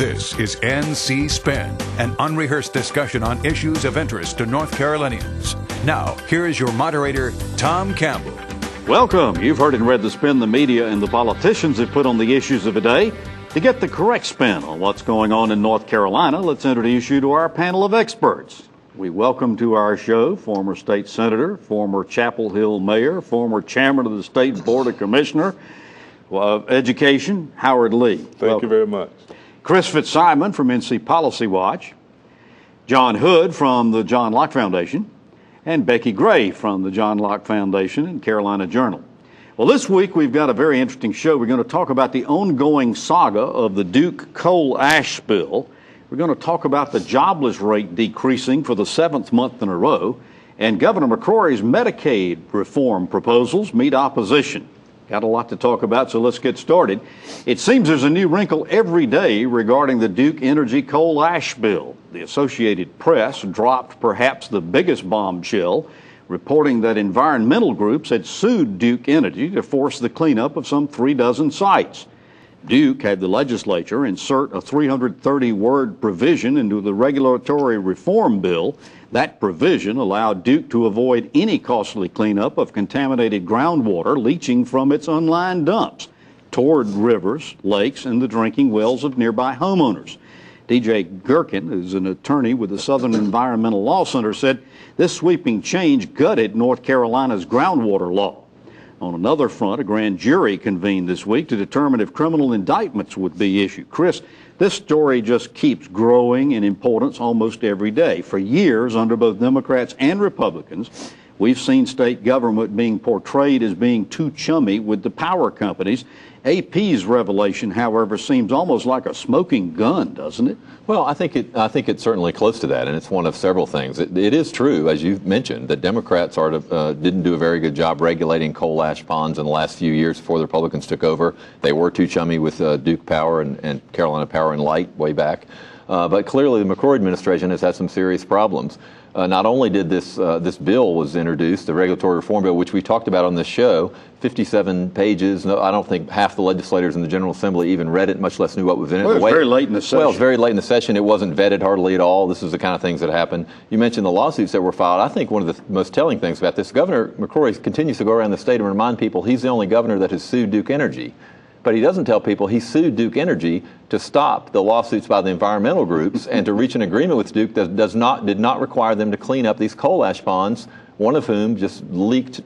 This is NC Spin, an unrehearsed discussion on issues of interest to North Carolinians. Now, here is your moderator, Tom Campbell. Welcome. You've heard and read the spin the media and the politicians have put on the issues of the day. To get the correct spin on what's going on in North Carolina, let's introduce you to our panel of experts. We welcome to our show former state senator, former Chapel Hill mayor, former chairman of the State Board of Commissioner of Education, Howard Lee. Thank you very much. Chris Fitzsimon from NC Policy Watch, John Hood from the John Locke Foundation, and Becki Gray from the John Locke Foundation and Carolina Journal. Well, this week we've got a very interesting show. We're going to talk about the ongoing saga of the Duke coal ash spill. We're going to talk about the jobless rate decreasing for the 7th month in a row, and Governor McCrory's Medicaid reform proposals meet opposition. Got a lot to talk about, so let's get started. It seems there's a new wrinkle every day regarding the Duke Energy coal ash spill. The Associated Press dropped perhaps the biggest bombshell, reporting that environmental groups had sued Duke Energy to force the cleanup of some 36 sites. Duke had the legislature insert a 330-word provision into the regulatory reform bill. That provision allowed Duke to avoid any costly cleanup of contaminated groundwater leaching from its unlined dumps toward rivers, lakes, and the drinking wells of nearby homeowners. DJ Gherkin, who's an attorney with the Southern Environmental Law Center, said this sweeping change gutted North Carolina's groundwater law. On another front, a grand jury convened this week to determine if criminal indictments would be issued. Chris, this story just keeps growing in importance almost every day. For years, under both Democrats and Republicans, we've seen state government being portrayed as being too chummy with the power companies. AP's revelation, however, seems almost like a smoking gun, doesn't it? Well, I think it's certainly close to that, and it's one of several things. It is true, as you mentioned, that Democrats didn't do a very good job regulating coal ash ponds in the last few years before the Republicans took over. They were too chummy with Duke Power and Carolina Power and Light way back. But clearly the McCrory administration has had some serious problems. Not only did this bill was introduced, the regulatory reform bill, which we talked about on this show, 57 pages. No, I don't think half the legislators in the General Assembly even read it, much less knew what was in it. Well, it was very late in the session. Well, it was very late in the session. It wasn't vetted hardly at all. This is the kind of things that happen. You mentioned the lawsuits that were filed. I think one of the most telling things about this, Governor McCrory continues to go around the state and remind people he's the only governor that has sued Duke Energy. But he doesn't tell people he sued Duke Energy to stop the lawsuits by the environmental groups and to reach an agreement with Duke that did not require them to clean up these coal ash ponds, one of whom just leaked,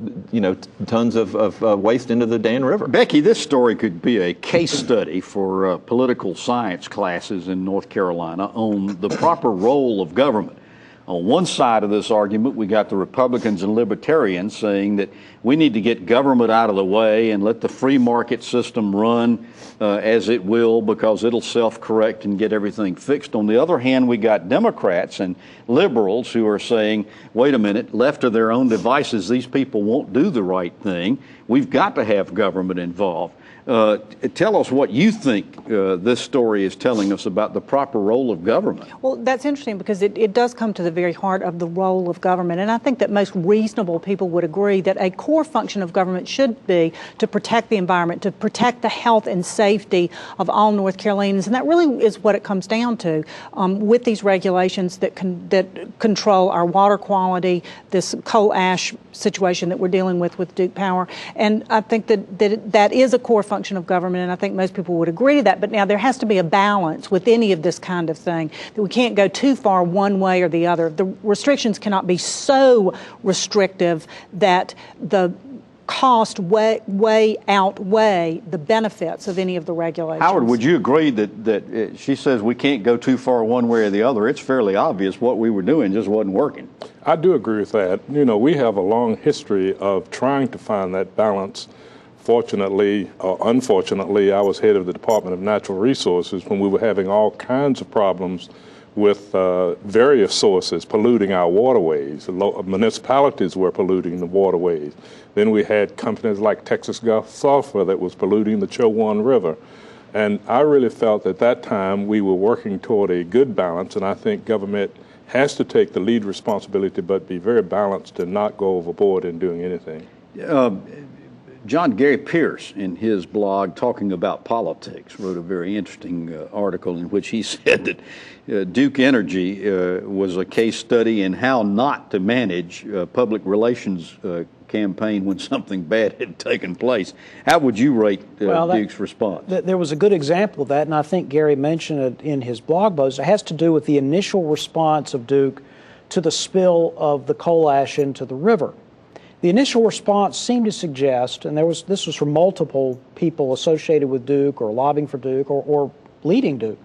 tons of waste into the Dan River. Becki, this story could be a case study for political science classes in North Carolina on the proper role of government. On one side of this argument, we got the Republicans and Libertarians saying that we need to get government out of the way and let the free market system run as it will because it'll self-correct and get everything fixed. On the other hand, we got Democrats and liberals who are saying, wait a minute, left to their own devices, these people won't do the right thing. We've got to have government involved. Tell us what you think this story is telling us about the proper role of government. Well, that's interesting because it does come to the very heart of the role of government. And I think that most reasonable people would agree that a core function of government should be to protect the environment, to protect the health and safety of all North Carolinians. And that really is what it comes down to with these regulations that control our water quality, this coal ash situation that we're dealing with Duke Power. And I think that is a core function of government, and I think most people would agree to that. But now there has to be a balance with any of this kind of thing, that we can't go too far one way or the other. The restrictions cannot be so restrictive that the cost way outweigh the benefits of any of the regulations. Howard, would you agree that she says we can't go too far one way or the other? It's fairly obvious what we were doing just wasn't working. I do agree with that. We have a long history of trying to find that balance. Fortunately or unfortunately, I was head of the Department of Natural Resources when we were having all kinds of problems with various sources polluting our waterways. Municipalities were polluting the waterways. Then we had companies like Texas Gulf Sulphur that was polluting the Chowan River. And I really felt at that time we were working toward a good balance, and I think government has to take the lead responsibility but be very balanced and not go overboard in doing anything. John Gary Pierce, in his blog Talking About Politics, wrote a very interesting article in which he said that Duke Energy was a case study in how not to manage public relations campaign when something bad had taken place. How would you rate Duke's response? There was a good example of that, and I think Gary mentioned it in his blog post. It has to do with the initial response of Duke to the spill of the coal ash into the river. The initial response seemed to suggest, and this was from multiple people associated with Duke or lobbying for Duke or leading Duke,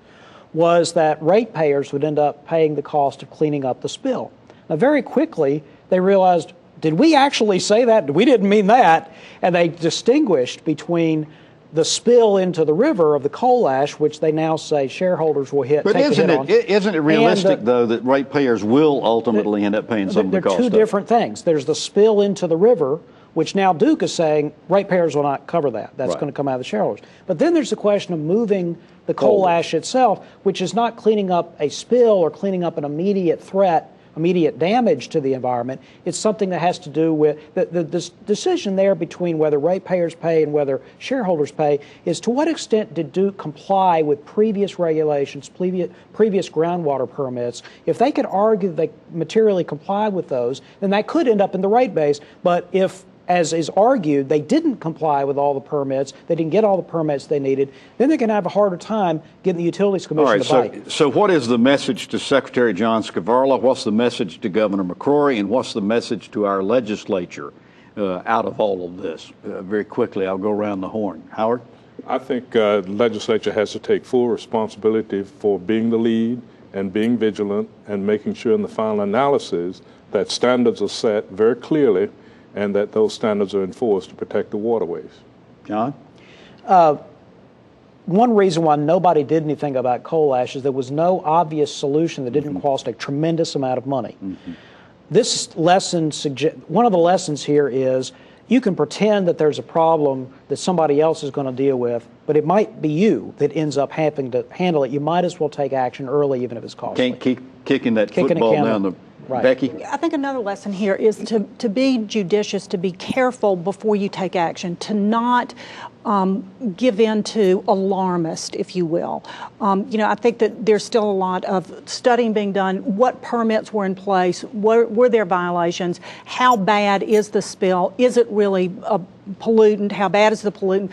was that ratepayers would end up paying the cost of cleaning up the spill. Now, very quickly, they realized, did we actually say that? We didn't mean that. And they distinguished between the spill into the river of the coal ash, which they now say shareholders will take a hit on. Isn't it realistic, though, that ratepayers will ultimately end up paying some of the cost? They're two different things. There's the spill into the river, which now Duke is saying ratepayers will not cover that. That's going to come out of the shareholders. But then there's the question of moving the coal ash itself, which is not cleaning up a spill or cleaning up an immediate threat, immediate damage to the environment. It's something that has to do with the decision there between whether ratepayers pay and whether shareholders pay is to what extent did Duke comply with previous regulations, previous groundwater permits. If they could argue they materially comply with those, then that could end up in the rate base. But if, as is argued, they didn't comply with all the permits, they didn't get all the permits they needed, then they're going to have a harder time getting the Utilities Commission to bite. So what is the message to Secretary John Scavarla? What's the message to Governor McCrory? And what's the message to our legislature out of all of this? Very quickly, I'll go around the horn. Howard? I think the legislature has to take full responsibility for being the lead and being vigilant and making sure in the final analysis that standards are set very clearly and that those standards are enforced to protect the waterways. John? One reason why nobody did anything about coal ash is there was no obvious solution that didn't cost a tremendous amount of money. This lesson, one of the lessons here is you can pretend that there's a problem that somebody else is going to deal with, but it might be you that ends up having to handle it. You might as well take action early, even if it's costly. Can't keep kicking that football down the... Right. Becki? I think another lesson here is to be judicious, to be careful before you take action, to not give in to alarmist, if you will. I think that there's still a lot of studying being done. What permits were in place? Were there violations? How bad is the spill? Is it really a pollutant? How bad is the pollutant?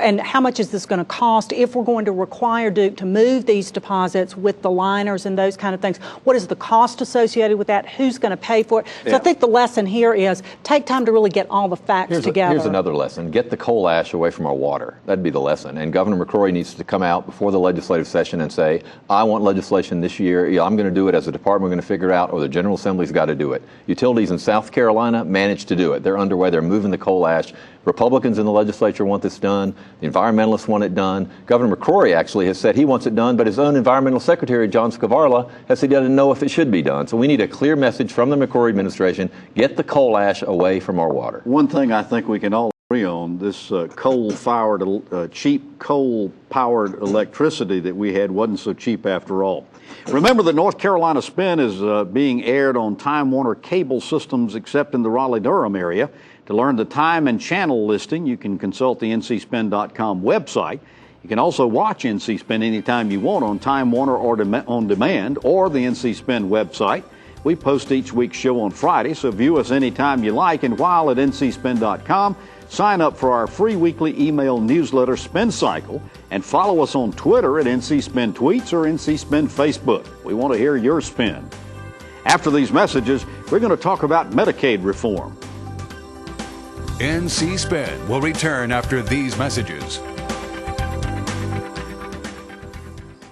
And how much is this going to cost if we're going to require Duke to move these deposits with the liners and those kind of things? What is the cost associated with that? Who's going to pay for it? So I think the lesson here is take time to really get all the facts together. Here's another lesson. Get the coal ash away from our water. That'd be the lesson. And Governor McCrory needs to come out before the legislative session and say, I want legislation this year. I'm going to do it as a department. We're going to figure it out, or the General Assembly's got to do it. Utilities in South Carolina managed to do it. They're underway. They're moving the coal ash. Republicans in the legislature want this done. The environmentalists want it done. Governor McCrory actually has said he wants it done, but his own environmental secretary, John Scavarla, has said he doesn't know if it should be done. So we need a clear message from the McCrory administration. Get the coal ash away from our water. One thing I think we can all agree on, this cheap coal-powered electricity that we had wasn't so cheap after all. Remember that North Carolina Spin is being aired on Time Warner cable systems except in the Raleigh-Durham area. To learn the time and channel listing, you can consult the ncspin.com website. You can also watch NC Spin anytime you want on Time Warner or on demand or the NC Spin website. We post each week's show on Friday, so view us anytime you like. And while at ncspin.com, sign up for our free weekly email newsletter Spin Cycle and follow us on Twitter at NC Spin Tweets or NC Spin Facebook. We want to hear your spin. After these messages, we're going to talk about Medicaid reform. NC Spin will return after these messages.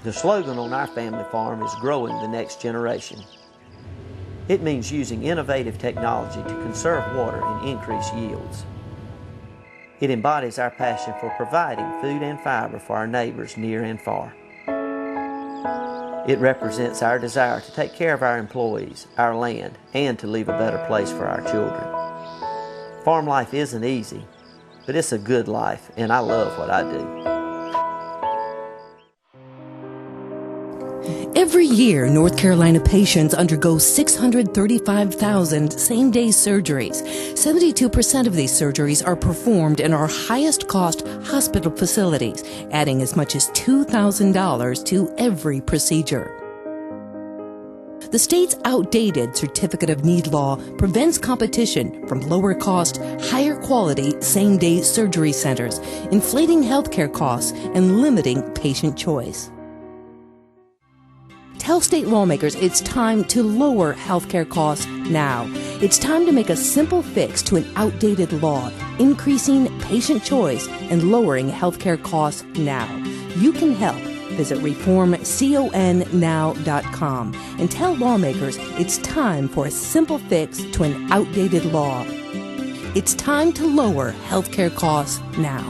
The slogan on our family farm is growing the next generation. It means using innovative technology to conserve water and increase yields. It embodies our passion for providing food and fiber for our neighbors near and far. It represents our desire to take care of our employees, our land, and to leave a better place for our children. Farm life isn't easy, but it's a good life, and I love what I do. Every year, North Carolina patients undergo 635,000 same-day surgeries. 72% of these surgeries are performed in our highest-cost hospital facilities, adding as much as $2,000 to every procedure. The state's outdated Certificate of Need law prevents competition from lower-cost, higher-quality same-day surgery centers, inflating healthcare costs and limiting patient choice. Tell state lawmakers it's time to lower healthcare costs now. It's time to make a simple fix to an outdated law, increasing patient choice and lowering healthcare costs now. You can help. Visit reformconnow.com and tell lawmakers it's time for a simple fix to an outdated law. It's time to lower healthcare costs now.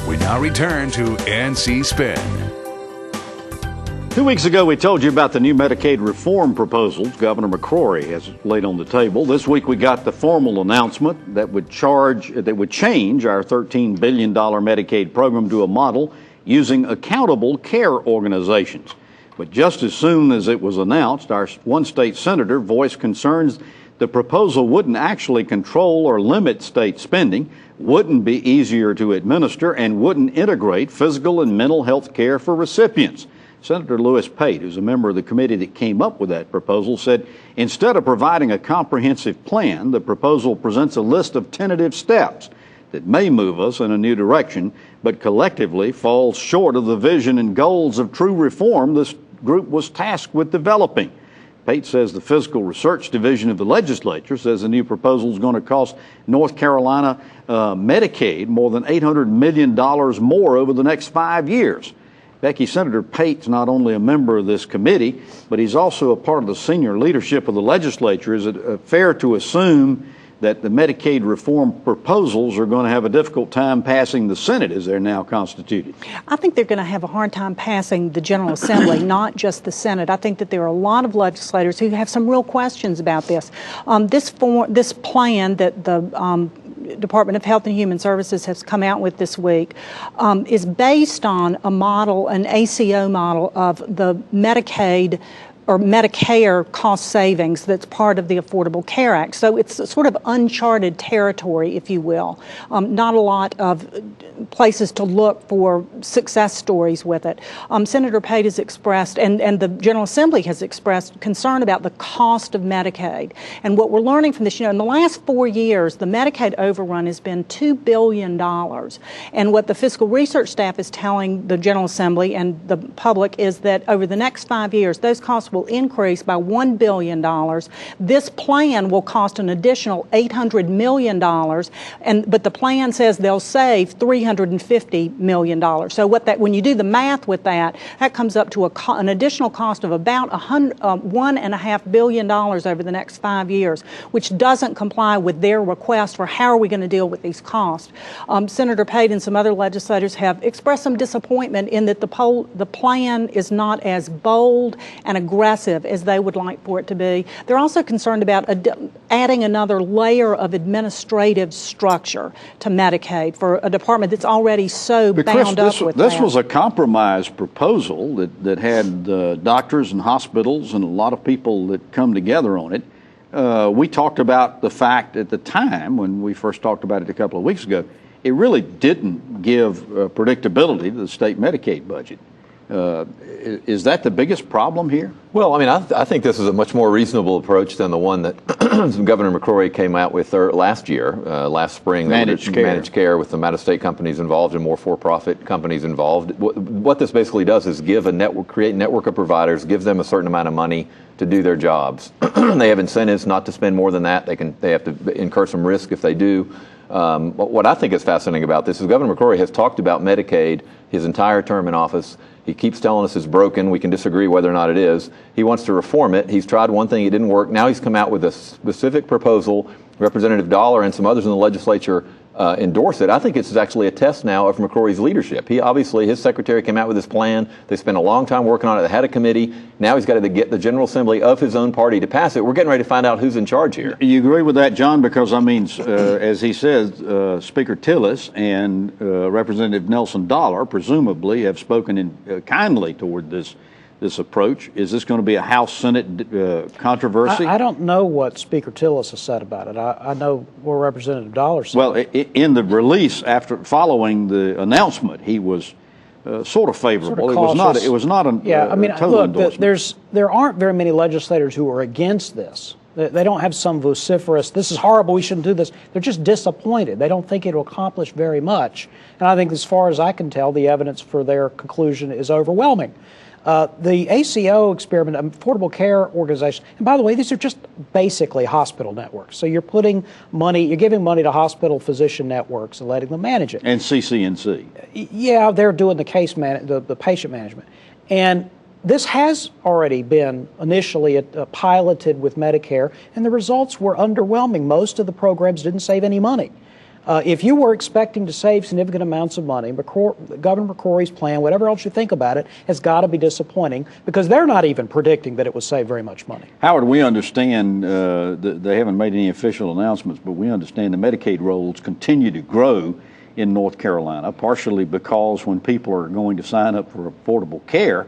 We now return to NC Spin. 2 weeks ago, we told you about the new Medicaid reform proposals Governor McCrory has laid on the table. This week, we got the formal announcement that would change our $13 billion Medicaid program to a model using accountable care organizations. But just as soon as it was announced, our one state senator voiced concerns the proposal wouldn't actually control or limit state spending, wouldn't be easier to administer, and wouldn't integrate physical and mental health care for recipients. Senator Lewis Pate, who's a member of the committee that came up with that proposal, said instead of providing a comprehensive plan, the proposal presents a list of tentative steps that may move us in a new direction, but collectively falls short of the vision and goals of true reform this group was tasked with developing. Pate says the Fiscal Research Division of the legislature says the new proposal is going to cost North Carolina Medicaid more than $800 million more over the next 5 years. Becki, Senator Pate's not only a member of this committee, but he's also a part of the senior leadership of the legislature. Is it fair to assume that the Medicaid reform proposals are going to have a difficult time passing the Senate as they're now constituted? I think they're going to have a hard time passing the General Assembly, not just the Senate. I think that there are a lot of legislators who have some real questions about this. This plan that the Department of Health and Human Services has come out with this week is based on a model, an ACO model of the Medicaid or Medicare cost savings that's part of the Affordable Care Act. So it's sort of uncharted territory, if you will. Not a lot of places to look for success stories with it. Senator Pate has expressed, and the General Assembly has expressed concern about the cost of Medicaid. And what we're learning from this, in the last 4 years, the Medicaid overrun has been $2 billion. And what the fiscal research staff is telling the General Assembly and the public is that over the next 5 years, those costs will increase by $1 billion. This plan will cost an additional $800 million, but the plan says they'll save $350 million. So when you do the math with that, that comes up to an additional cost of about $1.5 billion over the next 5 years, which doesn't comply with their request for how are we going to deal with these costs. Senator Pate and some other legislators have expressed some disappointment in that the plan is not as bold and aggressive as they would like for it to be. They're also concerned about adding another layer of administrative structure to Medicaid for a department that's already so bound up with that. This was a compromise proposal that had doctors and hospitals and a lot of people that come together on it. We talked about the fact at the time when we first talked about it a couple of weeks ago, it really didn't give predictability to the state Medicaid budget. Is that the biggest problem here? Well, I mean, I think this is a much more reasonable approach than the one that Governor McCrory came out with last spring. Managed care with some out-of-state companies involved and more for-profit companies involved. What this basically does is create a network of providers, give them a certain amount of money to do their jobs. They have incentives not to spend more than that. They have to incur some risk if they do. But what I think is fascinating about this is Governor McCrory has talked about Medicaid his entire term in office. He keeps telling us it's broken. We can disagree whether or not it is. He wants to reform it. He's tried one thing, it didn't work. Now he's come out with a specific proposal. Representative Dollar and some others in the legislature endorse it. I think it's actually a test now of McCrory's leadership. His secretary came out with his plan. They spent a long time working on it. They had a committee. Now he's got to get the General Assembly of his own party to pass it. We're getting ready to find out who's in charge here. You agree with that, John? Because, I mean, as he says, Speaker Tillis and Representative Nelson Dollar presumably have spoken kindly toward this approach. Is this going to be a House-Senate controversy? I don't know what Speaker Tillis has said about it. I know what Representative Dollar said. Well, in the release following the announcement, he was sort of favorable. It was not a total endorsement. There aren't very many legislators who are against this. They don't have some vociferous, this is horrible, we shouldn't do this. They're just disappointed. They don't think it will accomplish very much. And I think, as far as I can tell, the evidence for their conclusion is overwhelming. The ACO experiment, Affordable Care Organization, and by the way, these are just basically hospital networks. So you're giving money to hospital physician networks and letting them manage it. And CCNC. Yeah, they're doing the the patient management. And this has already been initially piloted with Medicare, and the results were underwhelming. Most of the programs didn't save any money. If you were expecting to save significant amounts of money, Governor McCrory's plan, whatever else you think about it, has got to be disappointing, because they're not even predicting that it would save very much money. Howard, we understand they haven't made any official announcements, but we understand the Medicaid rolls continue to grow in North Carolina, partially because when people are going to sign up for affordable care,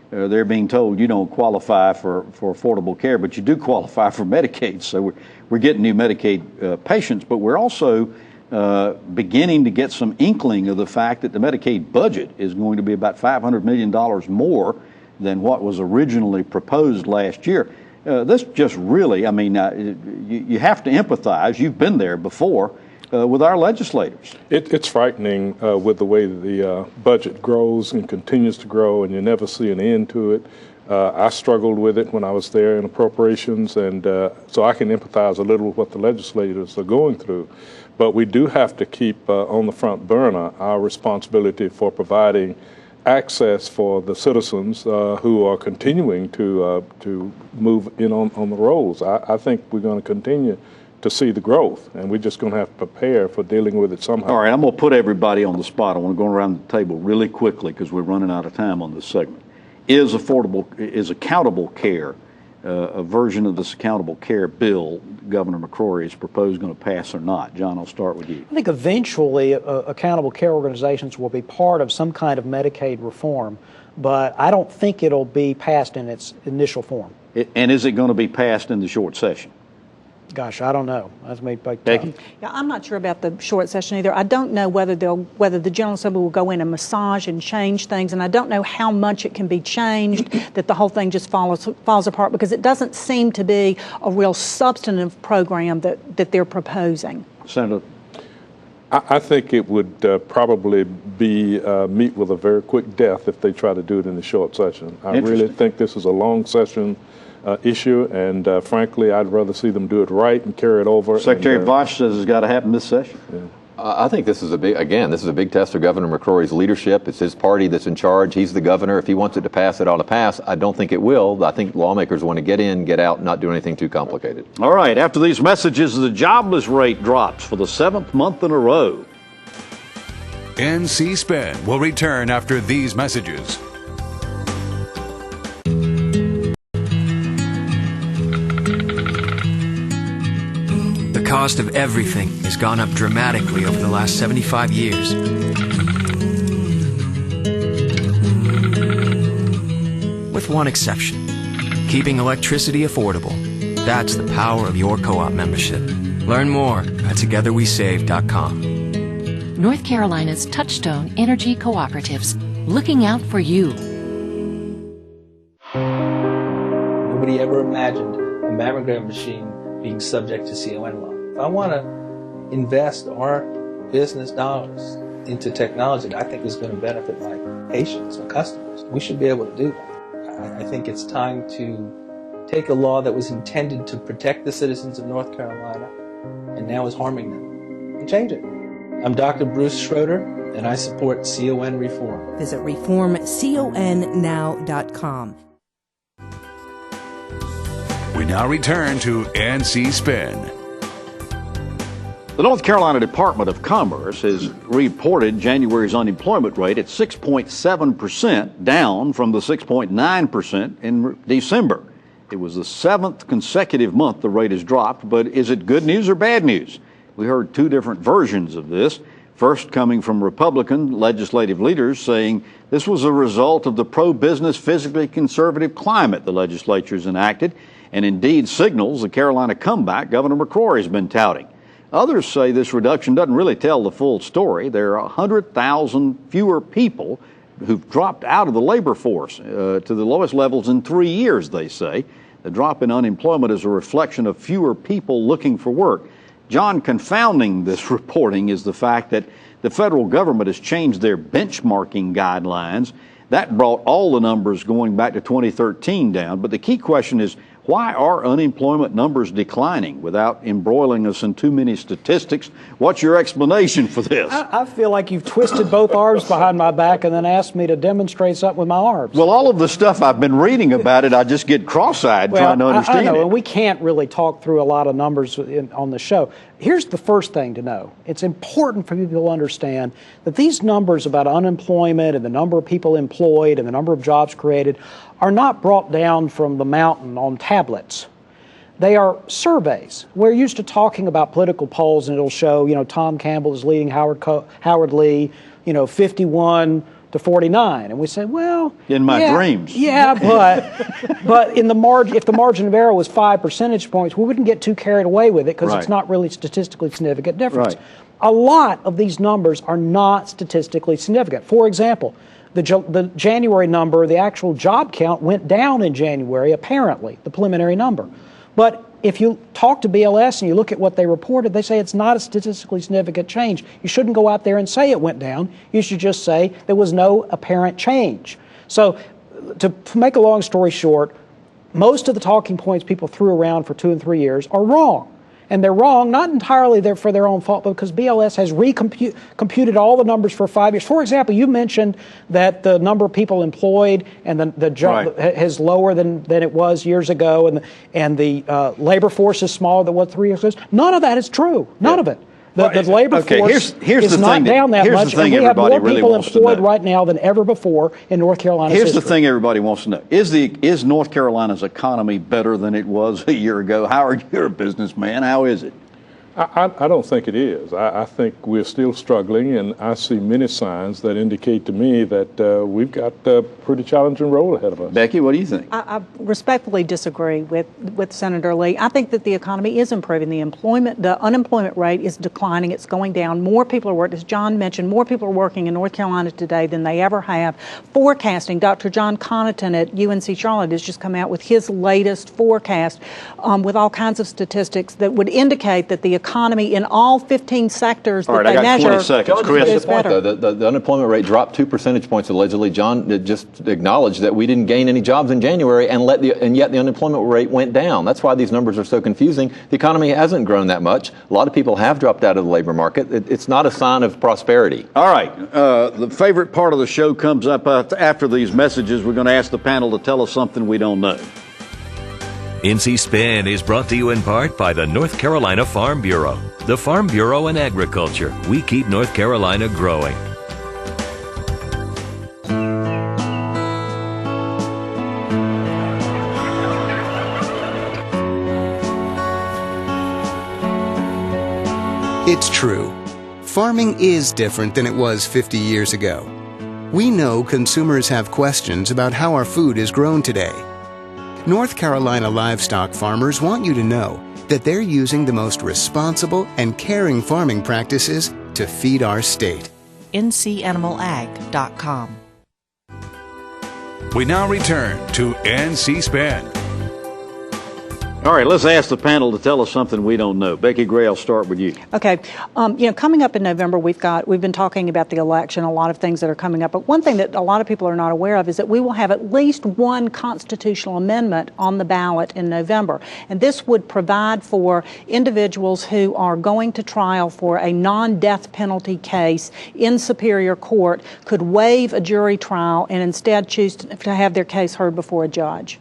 they're being told you don't qualify for affordable care, but you do qualify for Medicaid. So we're getting new Medicaid patients, but we're also beginning to get some inkling of the fact that the Medicaid budget is going to be about $500 million more than what was originally proposed last year. This just really, I mean, you have to empathize. You've been there before with our legislators. It's frightening with the way the budget grows and continues to grow, and you never see an end to it. I struggled with it when I was there in appropriations, and so I can empathize a little with what the legislators are going through. But we do have to keep on the front burner our responsibility for providing access for the citizens who are continuing to move in on the rolls. I think we're going to continue to see the growth, and we're just going to have to prepare for dealing with it somehow. All right, I'm going to put everybody on the spot. I want to go around the table really quickly because we're running out of time on this segment. Is accountable care, a version of this accountable care bill Governor McCrory is proposed, going to pass or not? John, I'll start with you. I think eventually accountable care organizations will be part of some kind of Medicaid reform, but I don't think it'll be passed in its initial form. And is it going to be passed in the short session? Gosh, I don't know. That's made by Becki? Yeah, I'm not sure about the short session either. I don't know whether the General Assembly will go in and massage and change things, and I don't know how much it can be changed that the whole thing just falls apart, because it doesn't seem to be a real substantive program that they're proposing. Senator? I think it would probably be meet with a very quick death if they try to do it in the short session. I really think this is a long session issue, and frankly, I'd rather see them do it right and carry it over. Secretary Bosch says it's got to happen this session. Yeah. I think this is a big test of Governor McCrory's leadership. It's his party that's in charge. He's the governor. If he wants it to pass, it ought to pass. I don't think it will. I think lawmakers want to get in, get out, not do anything too complicated. All right. After these messages, the jobless rate drops for the 7th month in a row. NC Spin will return after these messages. The cost of everything has gone up dramatically over the last 75 years. With one exception, keeping electricity affordable. That's the power of your co-op membership. Learn more at togetherwesave.com. North Carolina's Touchstone Energy Cooperatives, looking out for you. Nobody ever imagined a mammogram machine being subject to CON law. If I want to invest our business dollars into technology that I think is going to benefit my patients and customers, we should be able to do that. I think it's time to take a law that was intended to protect the citizens of North Carolina and now is harming them and change it. I'm Dr. Bruce Schroeder, and I support CON reform. Visit reformconnow.com. We now return to NC Spin. The North Carolina Department of Commerce has reported January's unemployment rate at 6.7%, down from the 6.9% in December. It was the 7th consecutive month the rate has dropped, but is it good news or bad news? We heard two different versions of this. First, coming from Republican legislative leaders saying this was a result of the pro-business, fiscally conservative climate the legislature's enacted, and indeed signals the Carolina comeback Governor McCrory has been touting. Others say this reduction doesn't really tell the full story. There are 100,000 fewer people who've dropped out of the labor force to the lowest levels in 3 years, they say. The drop in unemployment is a reflection of fewer people looking for work. John, confounding this reporting is the fact that the federal government has changed their benchmarking guidelines. That brought all the numbers going back to 2013 down. But the key question is, why are unemployment numbers declining without embroiling us in too many statistics? What's your explanation for this? I feel like you've twisted both arms behind my back and then asked me to demonstrate something with my arms. Well, all of the stuff I've been reading about it, I just get cross-eyed trying to understand I know, it. and we can't really talk through a lot of numbers on the show. Here's the first thing to know. It's important for people to understand that these numbers about unemployment and the number of people employed and the number of jobs created are not brought down from the mountain on tablets. They are surveys. We're used to talking about political polls, and it'll show, Tom Campbell is leading Howard Lee, 51 to 49, and we say, well, in my dreams. Yeah, but in the margin, if the margin of error was 5 percentage points, we wouldn't get too carried away with it because it's not really statistically significant difference. Right. A lot of these numbers are not statistically significant. For example, the January number, the actual job count went down in January, apparently, the preliminary number. But if you talk to BLS and you look at what they reported, they say it's not a statistically significant change. You shouldn't go out there and say it went down. You should just say there was no apparent change. So to make a long story short, most of the talking points people threw around for 2 and 3 years are wrong. And they're wrong, not entirely for their own fault, but because BLS has computed all the numbers for 5 years. For example, you mentioned that the number of people employed and the job is lower than it was years ago, and the labor force is smaller than what 3 years ago. None of that is true. None of it. The labor force is not down that much, and we have more people employed right now than ever before in North Carolina's history. Here's the thing everybody wants to know. Is North Carolina's economy better than it was a year ago? Howard, you're a businessman. How is it? I don't think it is. I think we're still struggling, and I see many signs that indicate to me that we've got a pretty challenging road ahead of us. Becki, what do you think? I respectfully disagree with Senator Lee. I think that the economy is improving. The unemployment rate is declining. It's going down. More people are working. As John mentioned, more people are working in North Carolina today than they ever have. Forecasting, Dr. John Connaughton at UNC Charlotte has just come out with his latest forecast with all kinds of statistics that would indicate that the economy in all 15 sectors that they measure is better. The unemployment rate dropped 2 percentage points allegedly. John just acknowledged that we didn't gain any jobs in January, and yet the unemployment rate went down. That's why these numbers are so confusing. The economy hasn't grown that much. A lot of people have dropped out of the labor market. It's not a sign of prosperity. All right. The favorite part of the show comes up after these messages. We're going to ask the panel to tell us something we don't know. NC Spin is brought to you in part by the North Carolina Farm Bureau. The Farm Bureau and Agriculture. We keep North Carolina growing. It's true. Farming is different than it was 50 years ago. We know consumers have questions about how our food is grown today. North Carolina livestock farmers want you to know that they're using the most responsible and caring farming practices to feed our state. NCAnimalag.com. We now return to NC Spin. All right, let's ask the panel to tell us something we don't know. Becki Gray, I'll start with you. Okay. Coming up in November, we've been talking about the election, a lot of things that are coming up. But one thing that a lot of people are not aware of is that we will have at least one constitutional amendment on the ballot in November. And this would provide for individuals who are going to trial for a non-death penalty case in Superior Court could waive a jury trial and instead choose to have their case heard before a judge.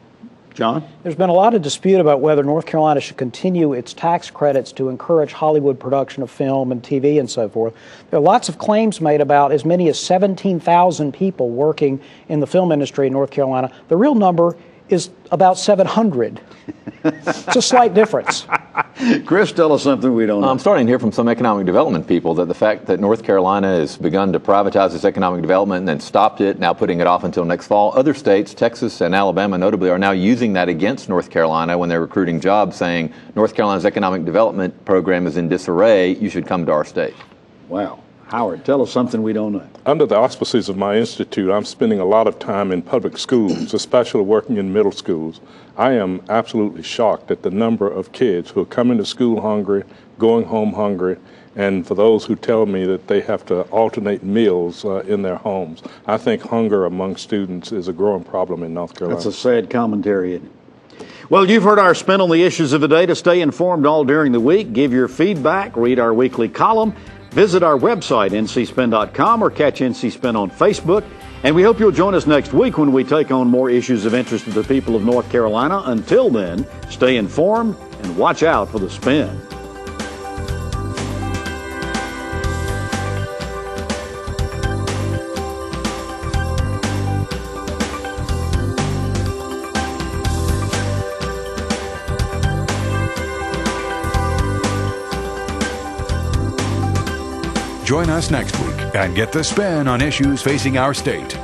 John? There's been a lot of dispute about whether North Carolina should continue its tax credits to encourage Hollywood production of film and TV and so forth. There are lots of claims made about as many as 17,000 people working in the film industry in North Carolina. The real number is about 700. It's a slight difference. Chris, tell us something we don't know. I'm starting to hear from some economic development people that the fact that North Carolina has begun to privatize its economic development and then stopped it, now putting it off until next fall. Other states, Texas and Alabama notably, are now using that against North Carolina when they're recruiting jobs, saying North Carolina's economic development program is in disarray. You should come to our state. Wow. Howard, tell us something we don't know. Under the auspices of my institute, I'm spending a lot of time in public schools, especially working in middle schools. I am absolutely shocked at the number of kids who are coming to school hungry, going home hungry, and for those who tell me that they have to alternate meals in their homes. I think hunger among students is a growing problem in North Carolina. That's a sad commentary, isn't it? Well, you've heard our spin on the issues of the day. To stay informed all during the week, give your feedback, read our weekly column, visit our website, ncspin.com, or catch NC Spin on Facebook. And we hope you'll join us next week when we take on more issues of interest to the people of North Carolina. Until then, stay informed and watch out for the spin. Join us next week and get the spin on issues facing our state.